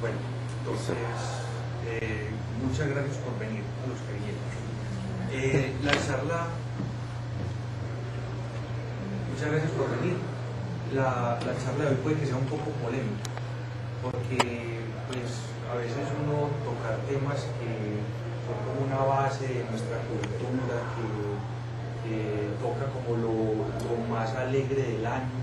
Bueno, entonces, muchas gracias por venir, a los que vinieron. La charla, muchas gracias por venir. La charla de hoy puede que sea un poco polémica, porque pues a veces uno toca temas que son como una base de nuestra cultura, que toca como lo más alegre del año.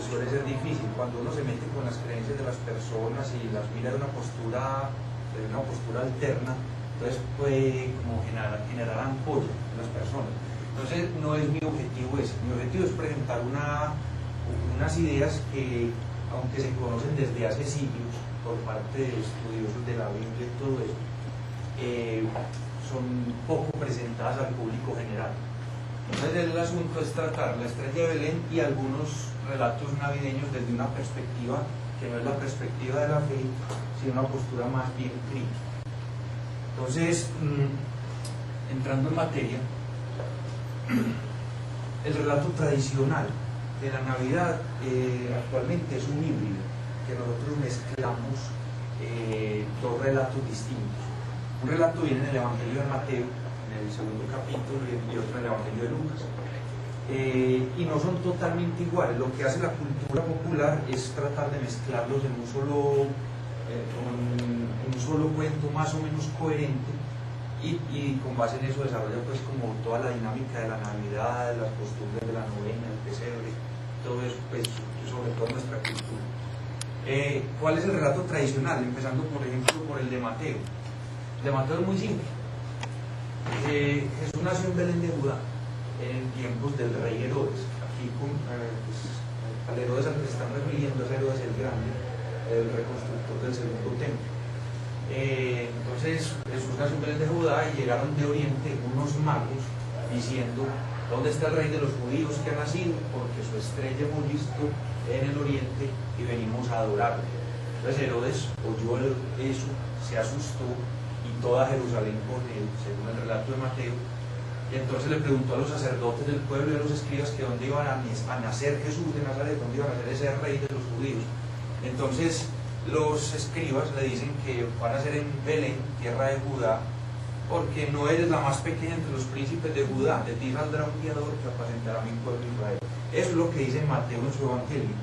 Suele ser difícil cuando uno se mete con las creencias de las personas y las mira de una postura alterna, entonces puede como generar ampolla en las personas. Entonces no es mi objetivo ese. Mi objetivo es presentar unas ideas que, aunque se conocen desde hace siglos por parte de estudiosos de la Biblia y todo eso, son poco presentadas al público general. Entonces el asunto es tratar la estrella de Belén y algunos relatos navideños desde una perspectiva que no es la perspectiva de la fe, sino una postura más bien crítica. Entonces, entrando en materia, el relato tradicional de la Navidad actualmente es un híbrido, que nosotros mezclamos dos relatos distintos. Un relato viene en el Evangelio de Mateo, en el segundo capítulo, y otro en el Evangelio de Lucas. Y no son totalmente iguales. Lo que hace la cultura popular es tratar de mezclarlos en un solo cuento más o menos coherente, y con base en eso desarrolla pues como toda la dinámica de la Navidad, las costumbres de la novena, el pesebre, todo eso, pues sobre todo nuestra cultura. ¿Cuál es el relato tradicional? Empezando por ejemplo por el de Mateo. El de Mateo es muy simple. Jesús nació en Belén de Judá en tiempos del rey Herodes. Aquí al Herodes al que se están refiriendo es Herodes el Grande, el reconstructor del segundo templo. Entonces Jesús nació en Belén de Judá y llegaron de Oriente unos magos diciendo: ¿dónde está el rey de los judíos que ha nacido? Porque su estrella hemos visto en el Oriente y venimos a adorarle. Entonces Herodes oyó eso, se asustó, y toda Jerusalén con él, según el relato de Mateo. Y entonces le preguntó a los sacerdotes del pueblo y a los escribas que dónde iban a nacer Jesús de Nazaret, dónde iba a nacer ese rey de los judíos. Entonces los escribas le dicen que van a ser en Belén, tierra de Judá, porque no eres la más pequeña entre los príncipes de Judá, de ti saldrá un guiador que apacentará a mi pueblo Israel. Eso es lo que dice Mateo en su evangelio.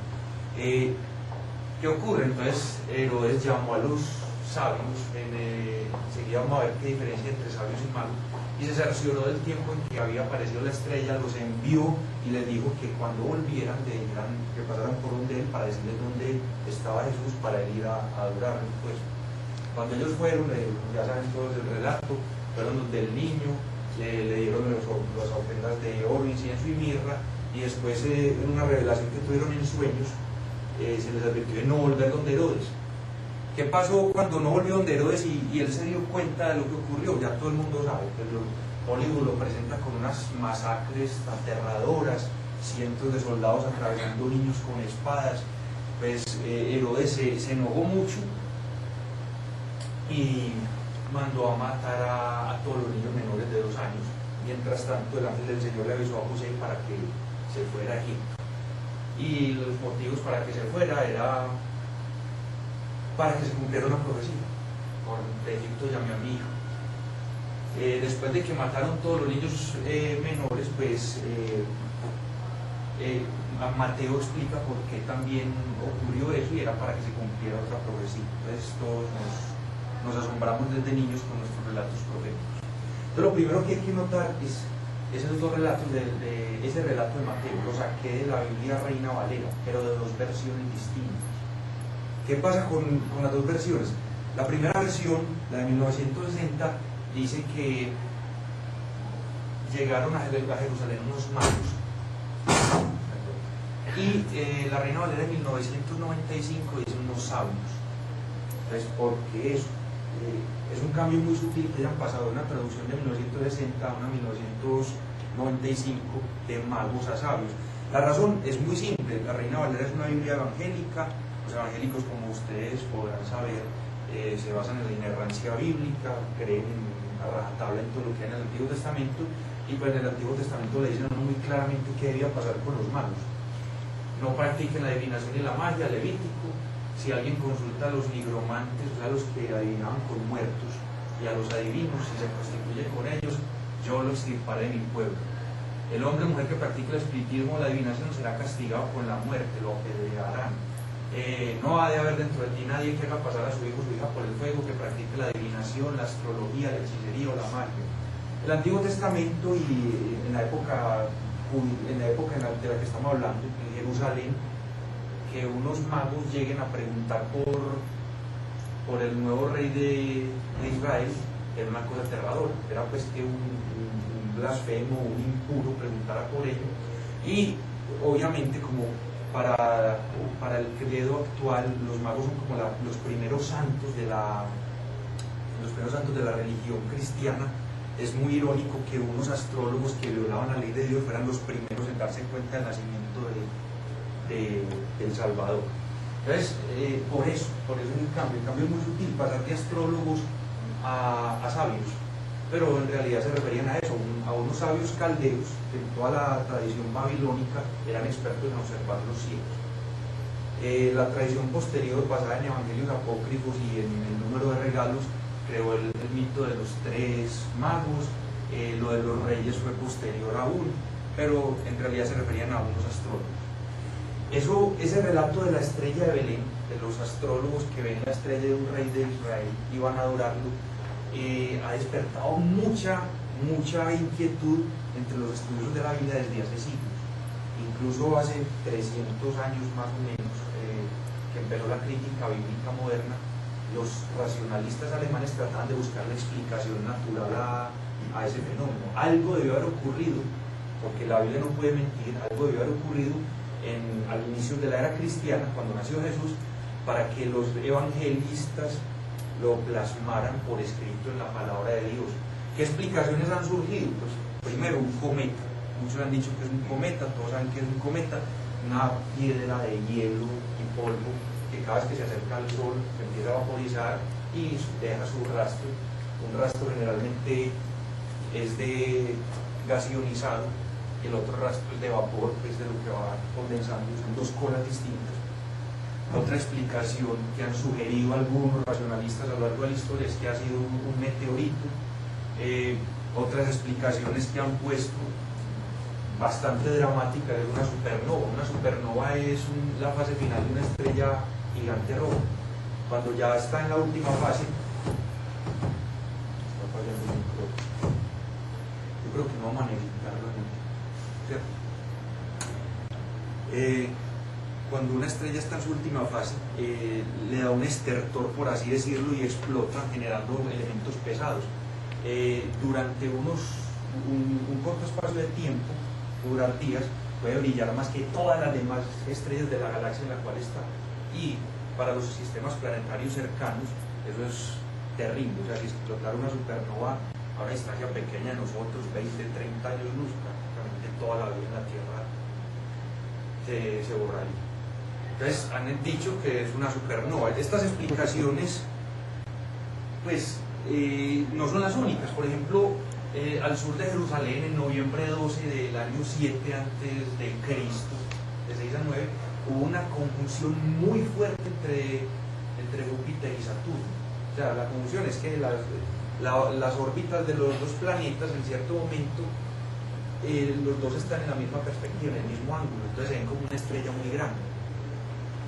¿Qué ocurre? Entonces Herodes llamó a los sabios, enseguida vamos a ver qué diferencia entre sabios y magos, y se cercioró del tiempo en que había aparecido la estrella, los envió y les dijo que cuando volvieran que pasaran por donde él para decirles dónde estaba Jesús para ir a adorarlo. Pues cuando ellos fueron, ya saben todos el relato, fueron donde el niño, le dieron las ofrendas de oro, incienso y mirra, y después en una revelación que tuvieron en sueños, se les advirtió de no volver donde Herodes. ¿Qué pasó cuando no volvió donde Herodes y él se dio cuenta de lo que ocurrió? Ya todo el mundo sabe, pero Hollywood lo presenta con unas masacres aterradoras, cientos de soldados atravesando niños con espadas. Pues Herodes se enojó mucho y mandó a matar a todos los niños menores de 2 años. Mientras tanto, el ángel del Señor le avisó a José para que se fuera a Egipto. Y los motivos para que se fuera era para que se cumpliera una profecía: por Egipto llamé a mi hijo. Después de que mataron todos los niños menores, pues Mateo explica por qué también ocurrió eso, y era para que se cumpliera otra profecía. Entonces todos nos asombramos desde niños con nuestros relatos proféticos. Entonces lo primero que hay que notar es esos dos relatos de ese relato de Mateo. Lo saqué de la Biblia Reina Valera, pero de 2 versiones distintas. ¿Qué pasa con las 2 versiones? La primera versión, la de 1960, dice que llegaron a Jerusalén unos magos, y la Reina Valera de 1995 dice unos sabios. Entonces, ¿por qué eso? Es un cambio muy sutil que hayan pasado de una traducción de 1960 a una 1995 de magos a sabios. La razón es muy simple. La Reina Valera es una Biblia evangélica. Los evangélicos, como ustedes podrán saber, se basan en la inerrancia bíblica, creen a rajatabla en todo lo que hay en el Antiguo Testamento, y pues en el Antiguo Testamento le dicen muy claramente qué debía pasar con los magos. No practiquen la adivinación y la magia, Levítico, si alguien consulta a los nigromantes, o sea, a los que adivinaban con muertos, y a los adivinos, si se constituye con ellos, yo los extirparé de mi pueblo. El hombre o mujer que practique el espiritismo o la adivinación será castigado con la muerte, lo apedrearán. No ha de haber dentro de ti nadie que haga pasar a su hijo o su hija por el fuego, que practique la adivinación, la astrología, la hechicería o la magia. El Antiguo Testamento, y en la época de la que estamos hablando, en Jerusalén, que unos magos lleguen a preguntar por el nuevo rey de Israel, era una cosa aterradora. Era pues que un blasfemo, un impuro preguntara por ello, y obviamente, como para el credo actual, los magos son como los primeros santos de la religión cristiana. Es muy irónico que unos astrólogos que violaban la ley de Dios fueran los primeros en darse cuenta del nacimiento del Salvador. Entonces, por eso es el cambio es muy sutil, pasar de astrólogos a sabios, pero en realidad se referían a eso, a unos sabios caldeos que en toda la tradición babilónica eran expertos en observar los cielos. La tradición posterior, basada en evangelios apócrifos y en el número de regalos, creó el mito de los tres magos. Lo de los reyes fue posterior aún, pero en realidad se referían a unos astrólogos. Ese relato de la estrella de Belén, de los astrólogos que ven la estrella de un rey de Israel y van a adorarlo, ha despertado mucha inquietud entre los estudiosos de la Biblia desde hace siglos. Incluso hace 300 años más o menos, que empezó la crítica bíblica moderna, los racionalistas alemanes trataban de buscar la explicación natural a ese fenómeno. Algo debió haber ocurrido, porque la Biblia no puede mentir, algo debió haber ocurrido al inicio de la era cristiana, cuando nació Jesús, para que los evangelistas lo plasmaran por escrito en la palabra de Dios. ¿Qué explicaciones han surgido? Pues primero, un cometa. Muchos han dicho que es un cometa, todos saben que es un cometa, una piedra de hielo y polvo que cada vez que se acerca al sol se empieza a vaporizar y deja su rastro. Un rastro generalmente es de gas ionizado, y el otro rastro es de vapor, pues de lo que va condensando. Son dos cosas distintas. Otra explicación que han sugerido algunos racionalistas a lo largo de la historia es que ha sido un meteorito. Otras explicaciones que han puesto, bastante dramática, es una supernova. Una supernova es la fase final de una estrella gigante roja. Cuando ya está en la última fase, yo creo que no vamos a necesitarlo, ¿cierto? Cuando una estrella está en su última fase, le da un estertor, por así decirlo, y explota, generando elementos pesados. Durante un corto espacio de tiempo, durar días, puede brillar más que todas las demás estrellas de la galaxia en la cual está. Y para los sistemas planetarios cercanos, eso es terrible. O sea, si explotara una supernova a una distancia pequeña de nosotros, 20, 30 años luz, prácticamente toda la vida en la Tierra se borraría. Entonces han dicho que es una supernova. Estas explicaciones pues no son las únicas. Por ejemplo, al sur de Jerusalén, en noviembre 12 del año 7 antes de Cristo, de 6 a 9, hubo una conjunción muy fuerte entre Júpiter y Saturno. O sea, la conjunción es que las órbitas de los dos planetas en cierto momento, los dos están en la misma perspectiva, en el mismo ángulo, entonces se ven como una estrella muy grande.